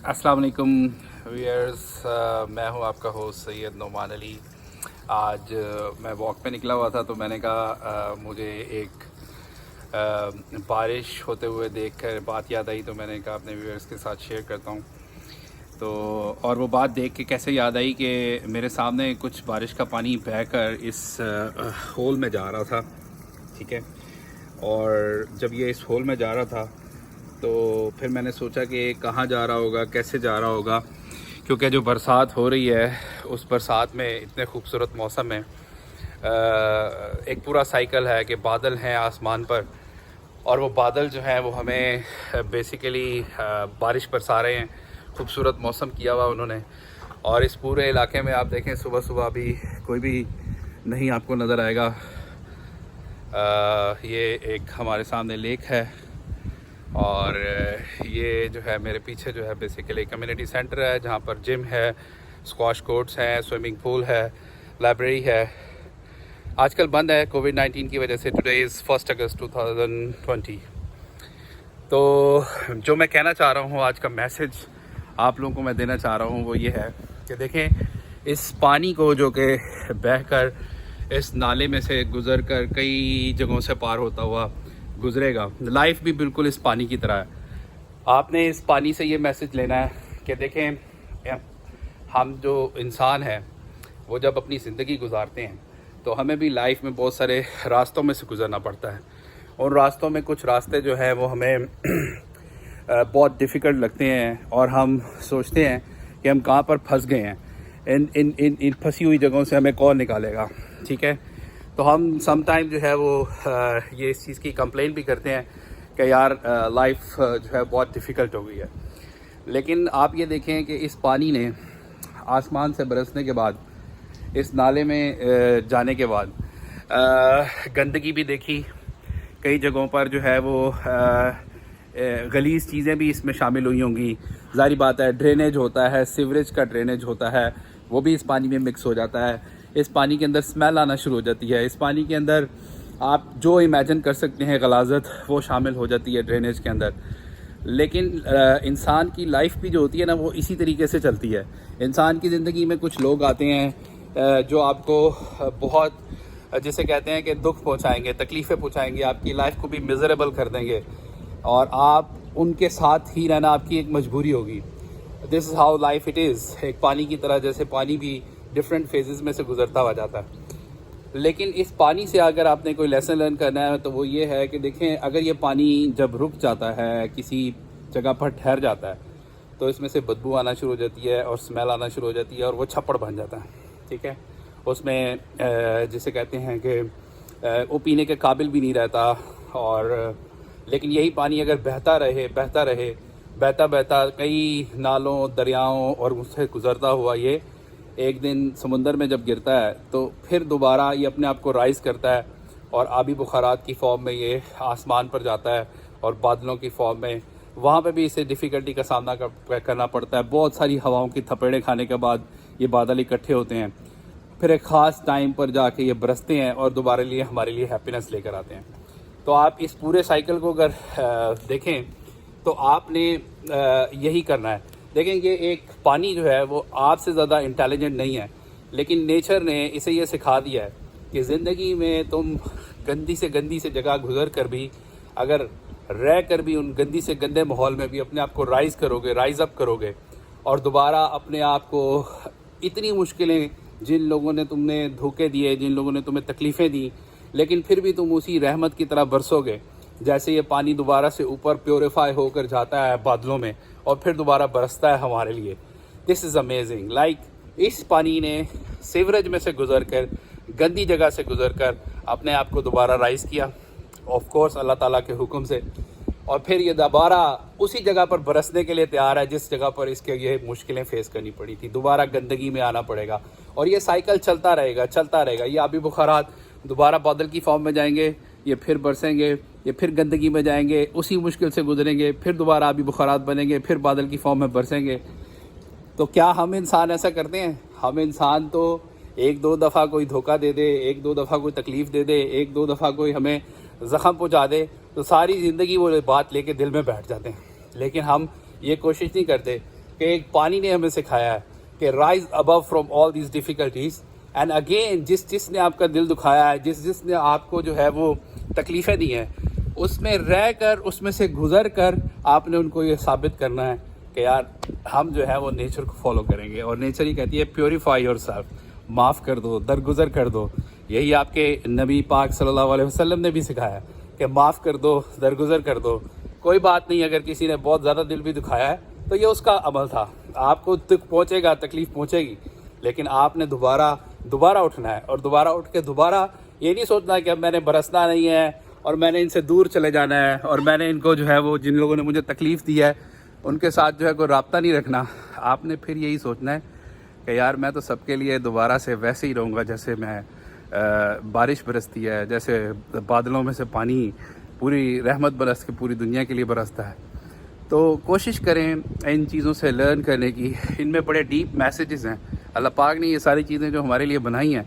अस्सलाम वालेकुम व्यूअर्स, मैं हूं आपका होस्ट सैयद नोमान अली। आज मैं वॉक पे निकला हुआ था तो मैंने कहा मुझे एक बारिश होते हुए देखकर बात याद आई, तो मैंने कहा अपने व्यूअर्स के साथ शेयर करता हूं। तो और वो बात देख के कैसे याद आई कि मेरे सामने कुछ बारिश का पानी बहकर इस होल में जा रहा था, ठीक है। और जब ये इस होल में जा रहा था तो फिर मैंने सोचा कि कहाँ जा रहा होगा, कैसे जा रहा होगा, क्योंकि जो बरसात हो रही है उस बरसात में इतने खूबसूरत मौसम है, एक पूरा साइकिल है कि बादल हैं आसमान पर, और वो बादल जो हैं वो हमें बेसिकली बारिश बरसा रहे हैं। खूबसूरत मौसम किया हुआ उन्होंने, और इस पूरे इलाके में आप देखें सुबह सुबह भी कोई भी नहीं आपको नज़र आएगा। ये एक हमारे सामने लेक है, और ये जो है मेरे पीछे जो है बेसिकली कम्युनिटी सेंटर है जहाँ पर जिम है, स्क्वाश कोर्ट्स हैं, स्विमिंग पूल है, लाइब्रेरी है। आजकल बंद है कोविड-19 की वजह से। टुडे इज़ 1 अगस्त 2020। तो जो मैं कहना चाह रहा हूँ, आज का मैसेज आप लोगों को मैं देना चाह रहा हूँ वो ये है कि देखें, इस पानी को जो कि बहकर इस नाले में से गुज़र कर कई जगहों से पार होता हुआ गुज़रेगा, लाइफ भी बिल्कुल इस पानी की तरह है। आपने इस पानी से ये मैसेज लेना है कि देखें, हम जो इंसान हैं वो जब अपनी ज़िंदगी गुजारते हैं तो हमें भी लाइफ में बहुत सारे रास्तों में से गुज़रना पड़ता है। और रास्तों में कुछ रास्ते जो हैं वो हमें बहुत डिफ़िकल्ट लगते हैं, और हम सोचते हैं कि हम कहाँ पर फंस गए हैं, इन फंसी हुई जगहों से हमें कौन निकालेगा, ठीक है। तो हम सम टाइम जो है वो ये इस चीज़ की कंप्लेन भी करते हैं कि यार लाइफ जो है बहुत डिफ़िकल्ट हो गई है। लेकिन आप ये देखें कि इस पानी ने आसमान से बरसने के बाद, इस नाले में जाने के बाद गंदगी भी देखी, कई जगहों पर जो है वो गलीज़ चीज़ें भी इसमें शामिल हुई होंगी। ज़ाहिर बात है, ड्रेनेज होता है, सीवरेज का ड्रेनेज होता है, वो भी इस पानी में मिक्स हो जाता है। इस पानी के अंदर स्मेल आना शुरू हो जाती है। इस पानी के अंदर आप जो इमेजिन कर सकते हैं गलाजत, वो शामिल हो जाती है ड्रेनेज के अंदर। लेकिन इंसान की लाइफ भी जो होती है ना, वो इसी तरीके से चलती है। इंसान की ज़िंदगी में कुछ लोग आते हैं जो आपको बहुत, जिसे कहते हैं कि दुख पहुंचाएंगे, तकलीफ़ें पहुंचाएंगे, आपकी लाइफ को भी मिज़रेबल कर देंगे, और आप उनके साथ ही रहना आपकी एक मजबूरी होगी। This is how life it is. एक पानी की तरह, जैसे पानी भी डिफरेंट फेजेस में से गुजरता हुआ जाता है। लेकिन इस पानी से अगर आपने कोई लेसन लर्न करना है तो वो ये है कि देखें, अगर ये पानी जब रुक जाता है, किसी जगह पर ठहर जाता है, तो इसमें से बदबू आना शुरू हो जाती है और स्मेल आना शुरू हो जाती है, और वो छप्पड़ बन जाता है, ठीक है। उसमें जिसे कहते हैं कि वो पीने के काबिल भी नहीं रहता। और लेकिन यही पानी अगर बहता रहे बहता रहे, बहता बहता कई नालों, दरियाओं और उससे गुज़रता हुआ ये एक दिन समुंदर में जब गिरता है तो फिर दोबारा ये अपने आप को राइज़ करता है, और आबी बुखारात की फॉर्म में ये आसमान पर जाता है, और बादलों की फॉर्म में वहाँ पे भी इसे डिफ़िकल्टी का सामना करना पड़ता है। बहुत सारी हवाओं की थपेड़े खाने के बाद ये बादल इकट्ठे होते हैं, फिर एक ख़ास टाइम पर जाके ये बरसते हैं और दोबारा लिए हमारे लिए हैप्पीनेस लेकर आते हैं। तो आप इस पूरे साइकिल को अगर देखें तो आपने यही करना है। देखें, ये एक पानी जो है वो आपसे ज़्यादा इंटेलिजेंट नहीं है, लेकिन नेचर ने इसे ये सिखा दिया है कि ज़िंदगी में तुम गंदी से जगह गुजर कर भी, अगर रह कर भी उन गंदी से गंदे माहौल में भी अपने आप को राइज़ अप करोगे, और दोबारा अपने आप को इतनी मुश्किलें, जिन लोगों ने तुमने धोखे दिए, जिन लोगों ने तुम्हें तकलीफ़ें दी, लेकिन फिर भी तुम उसी रहमत की तरह बरसोगे। जैसे ये पानी दोबारा से ऊपर प्योरीफाई होकर जाता है बादलों में और फिर दोबारा बरसता है हमारे लिए। This is amazing. लाइक इस पानी ने सीवरेज में से गुज़र कर, गंदी जगह से गुज़र कर अपने आप को दोबारा राइज़ किया, ऑफ कोर्स अल्लाह ताला के हुक्म से, और फिर ये दोबारा उसी जगह पर बरसने के लिए तैयार है जिस जगह पर इसके ये मुश्किलें फ़ेस करनी पड़ी थी। दोबारा गंदगी में आना पड़ेगा, और ये साइकिल चलता रहेगा। ये आबी बुखारात दोबारा बादल की फॉर्म में जाएंगे, ये फिर बरसेंगे, ये फिर गंदगी में जाएंगे, उसी मुश्किल से गुजरेंगे, फिर दोबारा आबी बुखारात बनेंगे, फिर बादल की फॉर्म में बरसेंगे। तो क्या हम इंसान ऐसा करते हैं? हम इंसान तो एक दो दफ़ा कोई धोखा दे दे, एक दो दफ़ा कोई तकलीफ़ दे दे, एक दो दफ़ा कोई हमें ज़ख़म पहुँचा दे, तो सारी ज़िंदगी वो बात लेके दिल में बैठ जाते हैं। लेकिन हम ये कोशिश नहीं करते کہ ایک پانی نے ہمیں سکھایا ہے کہ rise above from all these difficulties. And again جس نے آپ کا دل دکھایا ہے, جس نے آپ کو جو ہے وہ تکلیفیں دی ہیں, اس میں رہ کر, اس میں سے گزر کر آپ نے ان کو یہ ثابت کرنا ہے کہ یار ہم جو ہے وہ نیچر کو فالو کریں گے. اور نیچر ہی کہتی ہے پیوریفائی یور سیلف, معاف کر دو, درگزر کر دو. یہی آپ کے نبی پاک صلی اللہ علیہ وسلم نے بھی سکھایا کہ معاف کر دو, درگزر کر دو. کوئی بات نہیں, اگر کسی نے بہت زیادہ دل بھی دکھایا ہے تو یہ اس کا عمل تھا, آپ کو دکھ پہنچے گا, تکلیف پہنچے گی, لیکن آپ نے دوبارہ اٹھنا ہے. اور دوبارہ اٹھ کے دوبارہ یہ نہیں سوچنا کہ اب میں نے برسنا نہیں ہے اور میں نے ان سے دور چلے جانا ہے, اور میں نے ان کو جو ہے وہ جن لوگوں نے مجھے تکلیف دی ہے ان کے ساتھ جو ہے کوئی رابطہ نہیں رکھنا. آپ نے پھر یہی سوچنا ہے کہ یار میں تو سب کے لیے دوبارہ سے ویسے ہی رہوں گا جیسے میں بارش برستی ہے, جیسے بادلوں میں سے پانی پوری رحمت برس کے پوری دنیا کے لیے برستا ہے. تو کوشش کریں ان چیزوں سے لرن کرنے کی. ان میں بڑے ڈیپ میسیجز ہیں. اللہ پاک نے یہ ساری چیزیں جو ہمارے لیے بنائی ہیں,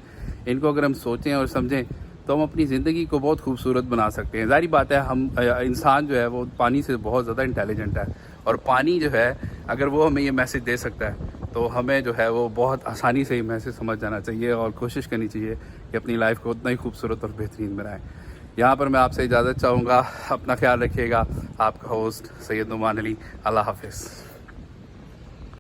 ان کو اگر ہم سوچیں اور سمجھیں تو ہم اپنی زندگی کو بہت خوبصورت بنا سکتے ہیں. ظاہری بات ہے ہم انسان جو ہے وہ پانی سے بہت زیادہ انٹیلیجنٹ ہے, اور پانی جو ہے اگر وہ ہمیں یہ میسیج دے سکتا ہے تو ہمیں جو ہے وہ بہت آسانی سے یہ میسیج سمجھ جانا چاہیے, اور کوشش کرنی چاہیے کہ اپنی لائف کو اتنا ہی خوبصورت اور بہترین بنائیں. یہاں پر میں آپ سے اجازت چاہوں گا. اپنا خیال رکھیے گا. آپ کا ہوسٹ سید نعمان علی. اللہ حافظ.